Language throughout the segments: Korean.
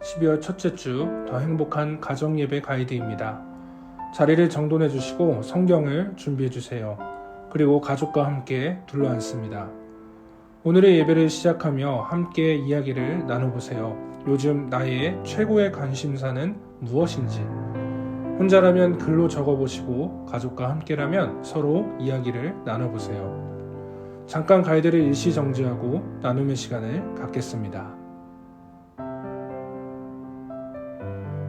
12월 첫째 주 더 행복한 가정예배 가이드입니다. 자리를 정돈해 주시고 성경을 준비해 주세요. 그리고 가족과 함께 둘러앉습니다. 오늘의 예배를 시작하며 함께 이야기를 나눠보세요. 요즘 나의 최고의 관심사는 무엇인지. 혼자라면 글로 적어보시고 가족과 함께라면 서로 이야기를 나눠보세요. 잠깐 가이드를 일시정지하고 나눔의 시간을 갖겠습니다.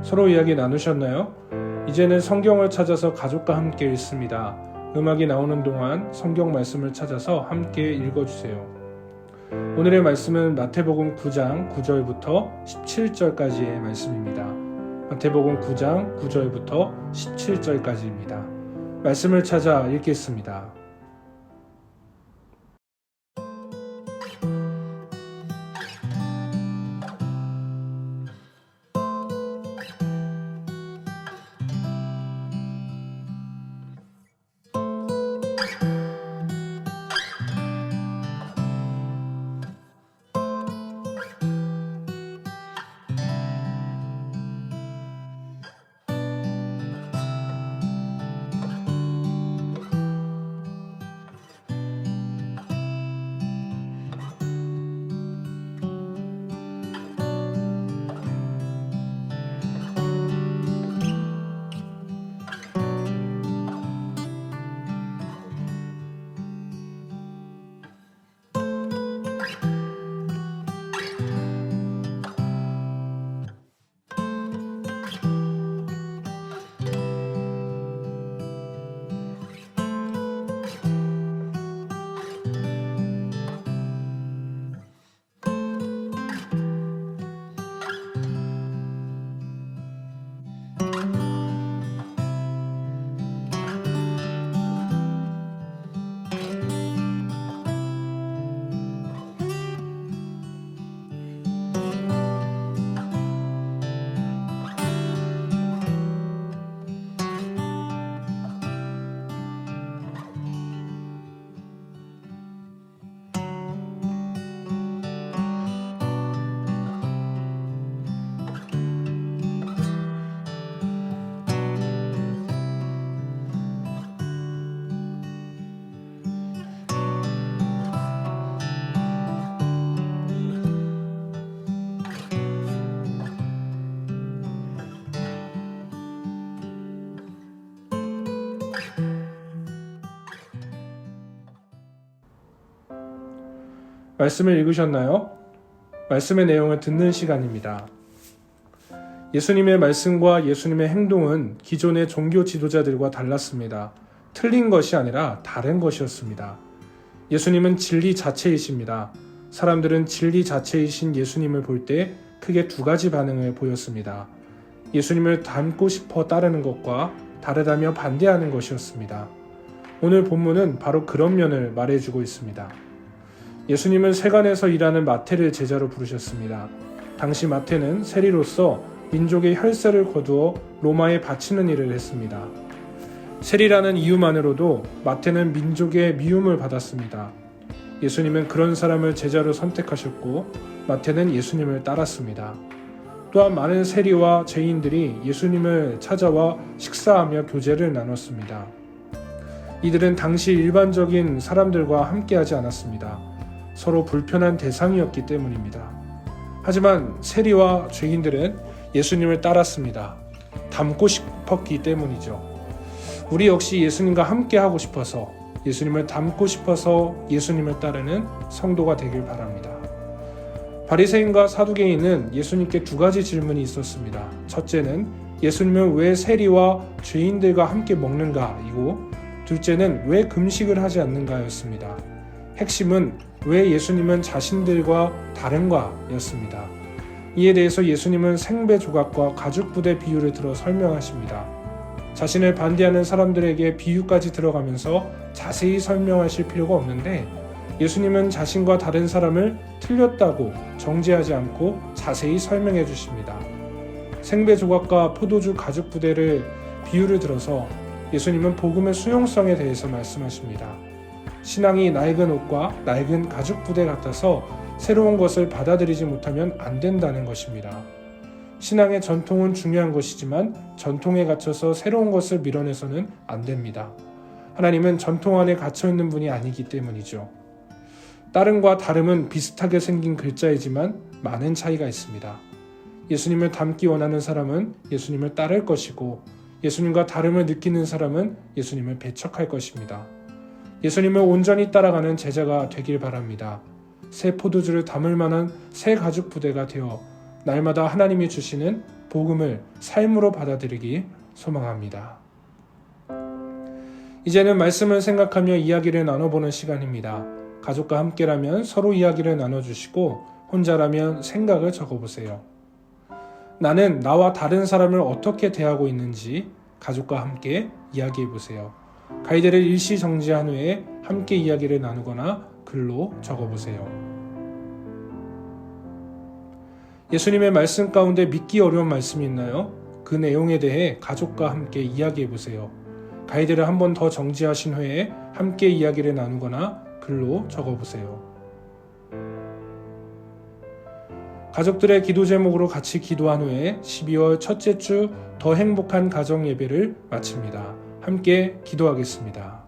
서로 이야기 나누셨나요? 이제는 성경을 찾아서 가족과 함께 읽습니다. 음악이 나오는 동안 성경 말씀을 찾아서 함께 읽어주세요. 오늘의 말씀은 마태복음 9장 9절부터 17절까지의 말씀입니다. 마태복음 9장 9절부터 17절까지입니다. 말씀을 찾아 읽겠습니다. 말씀을 읽으셨나요? 말씀의 내용을 듣는 시간입니다. 예수님의 말씀과 예수님의 행동은 기존의 종교 지도자들과 달랐습니다. 틀린 것이 아니라 다른 것이었습니다. 예수님은 진리 자체이십니다. 사람들은 진리 자체이신 예수님을 볼 때 크게 두 가지 반응을 보였습니다. 예수님을 닮고 싶어 따르는 것과 다르다며 반대하는 것이었습니다. 오늘 본문은 바로 그런 면을 말해주고 있습니다. 예수님은 세관에서 일하는 마태를 제자로 부르셨습니다. 당시 마태는 세리로서 민족의 혈세를 거두어 로마에 바치는 일을 했습니다. 세리라는 이유만으로도 마태는 민족의 미움을 받았습니다. 예수님은 그런 사람을 제자로 선택하셨고 마태는 예수님을 따랐습니다. 또한 많은 세리와 죄인들이 예수님을 찾아와 식사하며 교제를 나눴습니다. 이들은 당시 일반적인 사람들과 함께하지 않았습니다. 서로 불편한 대상이었기 때문입니다. 하지만 세리와 죄인들은 예수님을 따랐습니다. 닮고 싶었기 때문이죠. 우리 역시 예수님과 함께 하고 싶어서, 예수님을 닮고 싶어서 예수님을 따르는 성도가 되길 바랍니다. 바리새인과 사두개인은 예수님께 두 가지 질문이 있었습니다. 첫째는 예수님은 왜 세리와 죄인들과 함께 먹는가이고, 둘째는 왜 금식을 하지 않는가였습니다. 핵심은 왜 예수님은 자신들과 다른가였습니다. 이에 대해서 예수님은 생배 조각과 가죽 부대 비유를 들어 설명하십니다. 자신을 반대하는 사람들에게 비유까지 들어가면서 자세히 설명하실 필요가 없는데 예수님은 자신과 다른 사람을 틀렸다고 정죄하지 않고 자세히 설명해 주십니다. 생배 조각과 포도주 가죽 부대를 비유를 들어서 예수님은 복음의 수용성에 대해서 말씀하십니다. 신앙이 낡은 옷과 낡은 가죽 부대 같아서 새로운 것을 받아들이지 못하면 안 된다는 것입니다. 신앙의 전통은 중요한 것이지만 전통에 갇혀서 새로운 것을 밀어내서는 안 됩니다. 하나님은 전통 안에 갇혀 있는 분이 아니기 때문이죠. 따름과 다름은 비슷하게 생긴 글자이지만 많은 차이가 있습니다. 예수님을 닮기 원하는 사람은 예수님을 따를 것이고 예수님과 다름을 느끼는 사람은 예수님을 배척할 것입니다. 예수님을 온전히 따라가는 제자가 되길 바랍니다. 새 포도주를 담을 만한 새 가죽 부대가 되어 날마다 하나님이 주시는 복음을 삶으로 받아들이기 소망합니다. 이제는 말씀을 생각하며 이야기를 나눠보는 시간입니다. 가족과 함께라면 서로 이야기를 나눠주시고 혼자라면 생각을 적어보세요. 나는 나와 다른 사람을 어떻게 대하고 있는지 가족과 함께 이야기해보세요. 가이드를 일시 정지한 후에 함께 이야기를 나누거나 글로 적어보세요. 예수님의 말씀 가운데 믿기 어려운 말씀이 있나요? 그 내용에 대해 가족과 함께 이야기해보세요. 가이드를 한 번 더 정지하신 후에 함께 이야기를 나누거나 글로 적어보세요. 가족들의 기도 제목으로 같이 기도한 후에 12월 첫째 주 더 행복한 가정 예배를 마칩니다. 함께 기도하겠습니다.